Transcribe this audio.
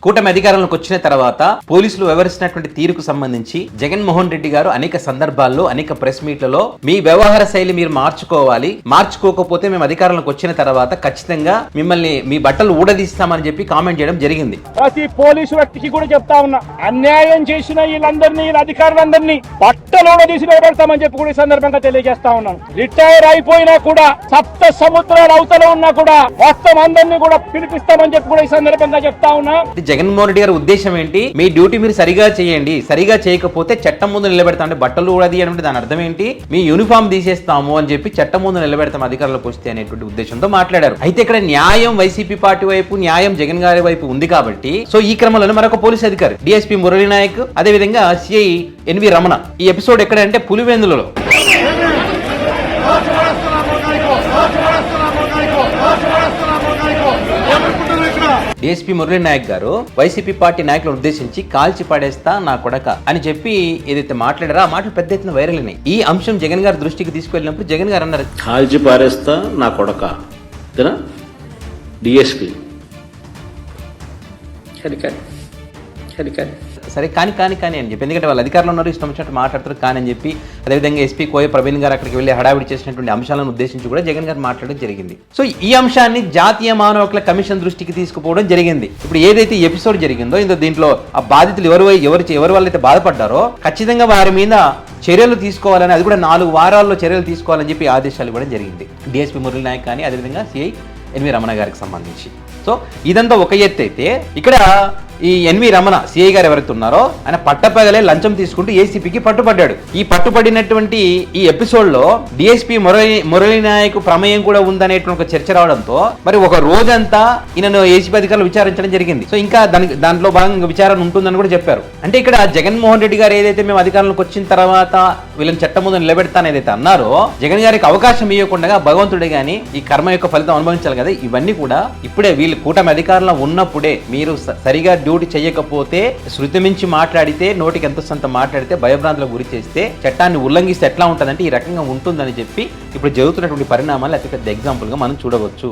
కూటమి అధికారంలోకి వచ్చిన తర్వాత పోలీసులు వ్యవహరిస్తున్నటువంటి తీరుకు సంబంధించి జగన్మోహన్ రెడ్డి గారు అనేక సందర్భాల్లో అనేక ప్రెస్ మీట్లలో మీ వ్యవహార శైలి మీరు మార్చుకోవాలి, మార్చుకోకపోతే మేము అధికారంలోకి వచ్చిన తర్వాత ఖచ్చితంగా మిమ్మల్ని మీ బట్టలు ఊడదీస్తామని చెప్పి కామెంట్ చేయడం జరిగింది. ప్రతి పోలీసు వ్యక్తికి కూడా చెప్తా ఉన్నా, అన్యాయం చేసిన వీళ్ళందరినీ అధికారులందరినీ బట్టలు ఊడదీసి నిలబెడతామని చెప్పి కూడా ఈ సందర్భంగా తెలియజేస్తా ఉన్నాను. రిటైర్ అయిపోయినా కూడా సప్త సముద్రాల అవతల ఉన్నా కూడా మొత్తం అందరినీ కూడా పిలిపిస్తామని చెప్పి కూడా ఈ సందర్భంగా చెప్తా ఉన్నా. జగన్మోహన్ రెడ్డి గారి ఉద్దేశం ఏంటి? మీ డ్యూటీ మీరు సరిగా చేయండి, సరిగా చేయకపోతే చట్టం ముందు నిలబెడతాం. అంటే బట్టలు ఊడది అంటే దాని అర్థం ఏంటి? మీ యూనిఫామ్ తీసేస్తాము అని చెప్పి చట్టం ముందు నిలబెడతాం అధికారంలోకి వస్తే అనేటువంటి ఉద్దేశంతో మాట్లాడారు. అయితే ఇక్కడ న్యాయం వైసీపీ పార్టీ వైపు, న్యాయం జగన్ గారి వైపు ఉంది కాబట్టి సో ఈ క్రమంలో మరొక పోలీస్ అధికారి డిఎస్పీ మురళీ నాయక్, అదే విధంగా సిఐ ఎన్వి రమణ ఈ ఎపిసోడ్ ఎక్కడంటే పులివెందులలో డిఎస్పీ మురళీ నాయక్ గారు వైసీపీ పార్టీ నాయకులను ఉద్దేశించి కాల్చి పడేస్తా నా కొడక అని చెప్పి ఏదైతే మాట్లాడారో ఆ మాటలు పెద్ద ఎత్తున వైరల్ అయినాయి. ఈ అంశం జగన్ గారి దృష్టికి తీసుకెళ్ళినప్పుడు జగన్ గారు అన్నారు, కాల్చి పారేస్తా నా కొడక డిఎస్పీ. సరే కానీ అని చెప్పి, ఎందుకంటే వాళ్ళు అధికారంలో ఉన్నారు, ఇష్టం వచ్చినట్టు మాట్లాడతారు కానీ అని చెప్పి, అదేవిధంగా ఎస్పీ కోయ ప్రవీణ్ గారు అక్కడికి వెళ్ళి హడావిడి చేసినటువంటి అంశాలను ఉద్దేశించి కూడా జగన్ గారు మాట్లాడడం జరిగింది. సో ఈ అంశాన్ని జాతీయ మానవ హక్కుల కమిషన్ దృష్టికి తీసుకుపోవడం జరిగింది. ఇప్పుడు ఏదైతే ఈ ఎపిసోడ్ జరిగిందో దీంట్లో ఆ బాధితులు ఎవరి వాళ్ళైతే బాధపడ్డారో ఖచ్చితంగా వారి మీద చర్యలు తీసుకోవాలని, అది కూడా 4 వారాల్లో చర్యలు తీసుకోవాలని చెప్పి ఆదేశాలు ఇవ్వడం జరిగింది డిఎస్పీ మురళీ నాయక్ కానీ అదేవిధంగా సిఐ ఎన్వి రమణ గారికి సంబంధించి. సో ఇదంతా ఒక ఎత్తు అయితే, ఇక్కడ ఈ ఎన్వి రమణ సిఐ గారు ఎవరైతే ఉన్నారో ఆయన పట్టపగలే లంచం తీసుకుంటూ ఏసీపీకి పట్టుబడ్డాడు. ఈ పట్టుబడినటువంటి ఈ ఎపిసోడ్ లో డిఎస్పీ మురళీ నాయక్ ప్రమేయం కూడా ఉందనేటువంటి ఒక చర్చ రావడంతో మరి ఒక రోజంతా ఈయనను ఏసీపీ అధికారులు విచారించడం జరిగింది. సో ఇంకా దాంట్లో భాగంగా విచారణ ఉంటుందని కూడా చెప్పారు. అంటే ఇక్కడ జగన్మోహన్ రెడ్డి గారు ఏదైతే మేము అధికారంలోకి వచ్చిన తర్వాత వీళ్ళని చట్టం ముందు నిలబెడతాను ఏదైతే అన్నారో, జగన్ గారికి అవకాశం ఇవ్వకుండా భగవంతుడే గాని ఈ కర్మ యొక్క ఫలితం అనుభవించాలి కదా. ఇవన్నీ కూడా ఇప్పుడే వీళ్ళు కూటమి అధికారంలో ఉన్నప్పుడే మీరు సరిగా డ్యూటీ చేయకపోతే, శృతి మించి మాట్లాడితే, నోటికి ఎంత సొంత మాట్లాడితే, భయభ్రాంతులకు గురి చేస్తే, చట్టాన్ని ఉల్లంఘిస్తే ఎట్లా ఉంటుందంటే ఈ రకంగా ఉంటుందని చెప్పి ఇప్పుడు జరుగుతున్నటువంటి పరిణామాలు అతిపెద్ద ఎగ్జాంపుల్ గా మనం చూడవచ్చు.